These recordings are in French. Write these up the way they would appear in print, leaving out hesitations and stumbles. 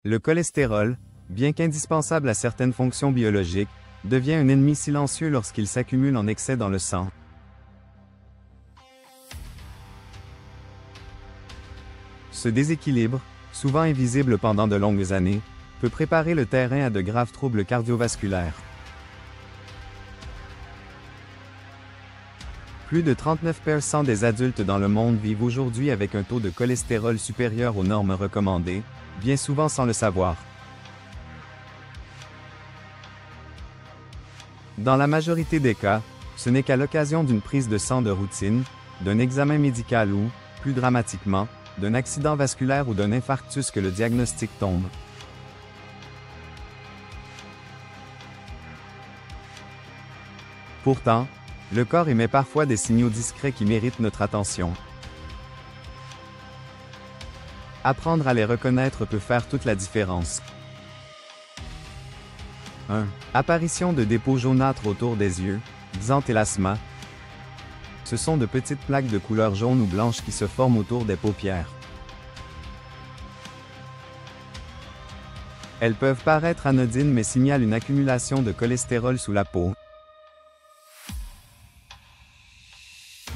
Le cholestérol, bien qu'indispensable à certaines fonctions biologiques, devient un ennemi silencieux lorsqu'il s'accumule en excès dans le sang. Ce déséquilibre, souvent invisible pendant de longues années, peut préparer le terrain à de graves troubles cardiovasculaires. Plus de 39% des adultes dans le monde vivent aujourd'hui avec un taux de cholestérol supérieur aux normes recommandées, bien souvent sans le savoir. Dans la majorité des cas, ce n'est qu'à l'occasion d'une prise de sang de routine, d'un examen médical ou, plus dramatiquement, d'un accident vasculaire ou d'un infarctus que le diagnostic tombe. Pourtant, le corps émet parfois des signaux discrets qui méritent notre attention. Apprendre à les reconnaître peut faire toute la différence. 1. Apparition de dépôts jaunâtres autour des yeux, xanthelasma. Ce sont de petites plaques de couleur jaune ou blanche qui se forment autour des paupières. Elles peuvent paraître anodines mais signalent une accumulation de cholestérol sous la peau.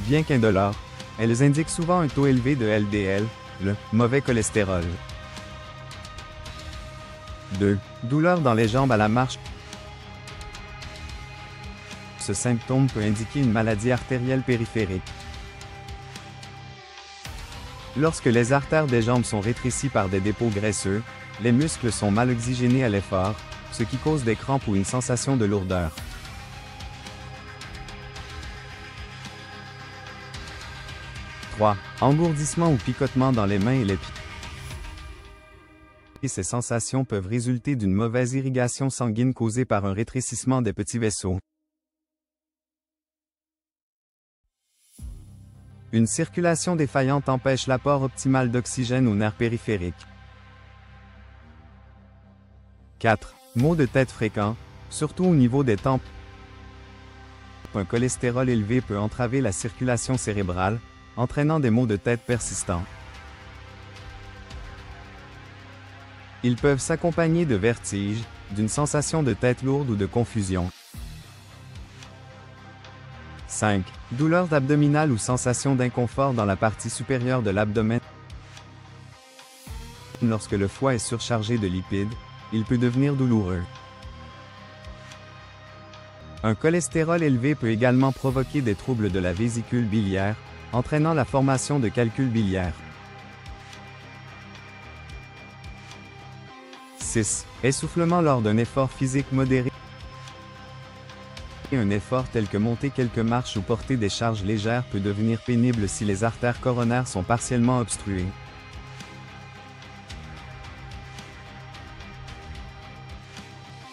Bien qu'indolores, elles indiquent souvent un taux élevé de LDL, le mauvais cholestérol. 2. Douleur dans les jambes à la marche. Ce symptôme peut indiquer une maladie artérielle périphérique. Lorsque les artères des jambes sont rétrécies par des dépôts graisseux, les muscles sont mal oxygénés à l'effort, ce qui cause des crampes ou une sensation de lourdeur. 3. Engourdissement ou picotement dans les mains et les pieds. Ces sensations peuvent résulter d'une mauvaise irrigation sanguine causée par un rétrécissement des petits vaisseaux. Une circulation défaillante empêche l'apport optimal d'oxygène aux nerfs périphériques. 4. Maux de tête fréquents, surtout au niveau des tempes. Un cholestérol élevé peut entraver la circulation cérébrale, entraînant des maux de tête persistants. Ils peuvent s'accompagner de vertiges, d'une sensation de tête lourde ou de confusion. 5. Douleurs abdominales ou sensation d'inconfort dans la partie supérieure de l'abdomen. Lorsque le foie est surchargé de lipides, il peut devenir douloureux. Un cholestérol élevé peut également provoquer des troubles de la vésicule biliaire, entraînant la formation de calculs biliaires. 6. Essoufflement lors d'un effort physique modéré. Un effort tel que monter quelques marches ou porter des charges légères peut devenir pénible si les artères coronaires sont partiellement obstruées.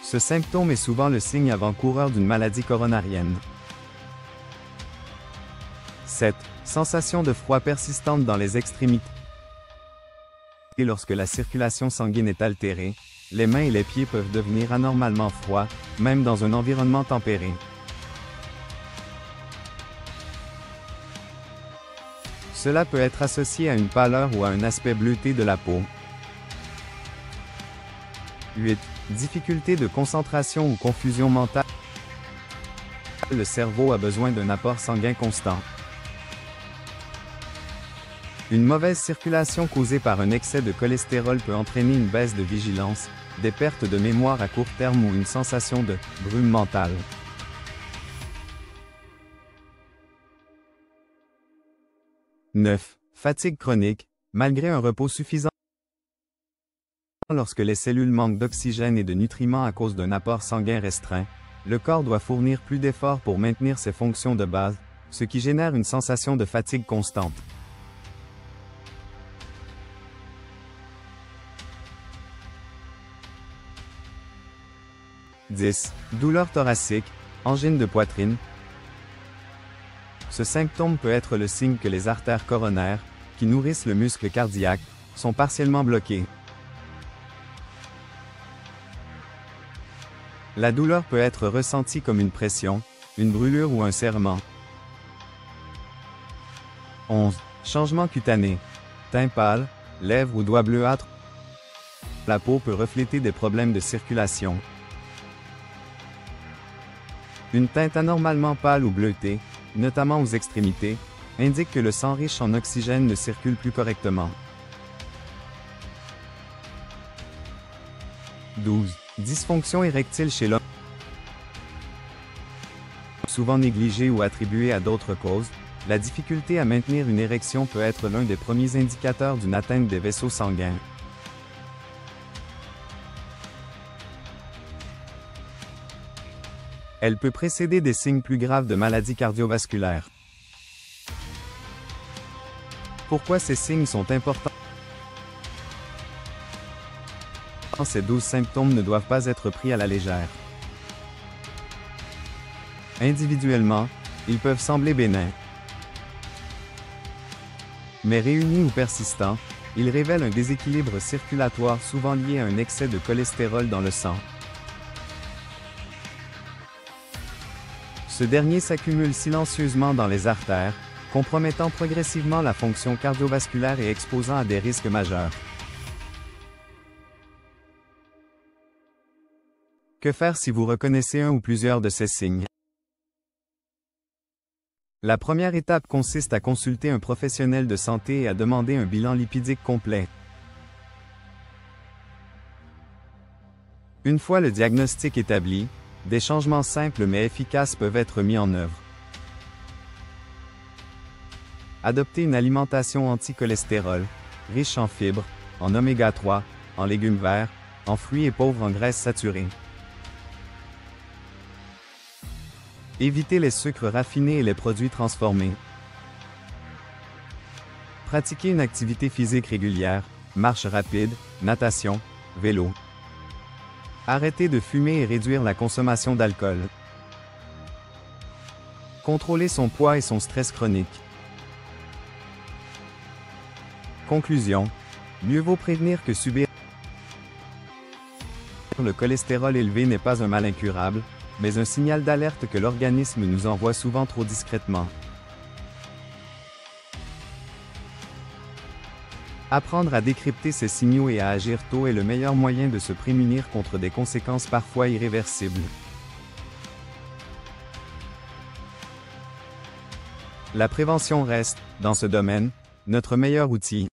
Ce symptôme est souvent le signe avant-coureur d'une maladie coronarienne. 7. Sensation de froid persistante dans les extrémités. Et lorsque la circulation sanguine est altérée, les mains et les pieds peuvent devenir anormalement froids, même dans un environnement tempéré. Cela peut être associé à une pâleur ou à un aspect bleuté de la peau. 8. Difficulté de concentration ou confusion mentale. Le cerveau a besoin d'un apport sanguin constant. Une mauvaise circulation causée par un excès de cholestérol peut entraîner une baisse de vigilance, des pertes de mémoire à court terme ou une sensation de brume mentale. 9. Fatigue chronique, malgré un repos suffisant. Lorsque les cellules manquent d'oxygène et de nutriments à cause d'un apport sanguin restreint, le corps doit fournir plus d'efforts pour maintenir ses fonctions de base, ce qui génère une sensation de fatigue constante. 10. Douleur thoracique, angine de poitrine. Ce symptôme peut être le signe que les artères coronaires, qui nourrissent le muscle cardiaque, sont partiellement bloquées. La douleur peut être ressentie comme une pression, une brûlure ou un serrement. 11. Changement cutané. Teint pâle, lèvres ou doigts bleuâtres. La peau peut refléter des problèmes de circulation. Une teinte anormalement pâle ou bleutée, notamment aux extrémités, indique que le sang riche en oxygène ne circule plus correctement. 12. Dysfonction érectile chez l'homme. Souvent négligée ou attribuée à d'autres causes, la difficulté à maintenir une érection peut être l'un des premiers indicateurs d'une atteinte des vaisseaux sanguins. Elle peut précéder des signes plus graves de maladies cardiovasculaires. Pourquoi ces signes sont importants? Ces 12 symptômes ne doivent pas être pris à la légère. Individuellement, ils peuvent sembler bénins. Mais réunis ou persistants, ils révèlent un déséquilibre circulatoire souvent lié à un excès de cholestérol dans le sang. Ce dernier s'accumule silencieusement dans les artères, compromettant progressivement la fonction cardiovasculaire et exposant à des risques majeurs. Que faire si vous reconnaissez un ou plusieurs de ces signes? La première étape consiste à consulter un professionnel de santé et à demander un bilan lipidique complet. Une fois le diagnostic établi, des changements simples mais efficaces peuvent être mis en œuvre. Adopter une alimentation anti-cholestérol, riche en fibres, en oméga 3, en légumes verts, en fruits et pauvre en graisses saturées. Éviter les sucres raffinés et les produits transformés. Pratiquer une activité physique régulière, marche rapide, natation, vélo. Arrêter de fumer et réduire la consommation d'alcool. Contrôler son poids et son stress chronique. Conclusion. Mieux vaut prévenir que subir. Le cholestérol élevé n'est pas un mal incurable, mais un signal d'alerte que l'organisme nous envoie souvent trop discrètement. Apprendre à décrypter ces signaux et à agir tôt est le meilleur moyen de se prémunir contre des conséquences parfois irréversibles. La prévention reste, dans ce domaine, notre meilleur outil.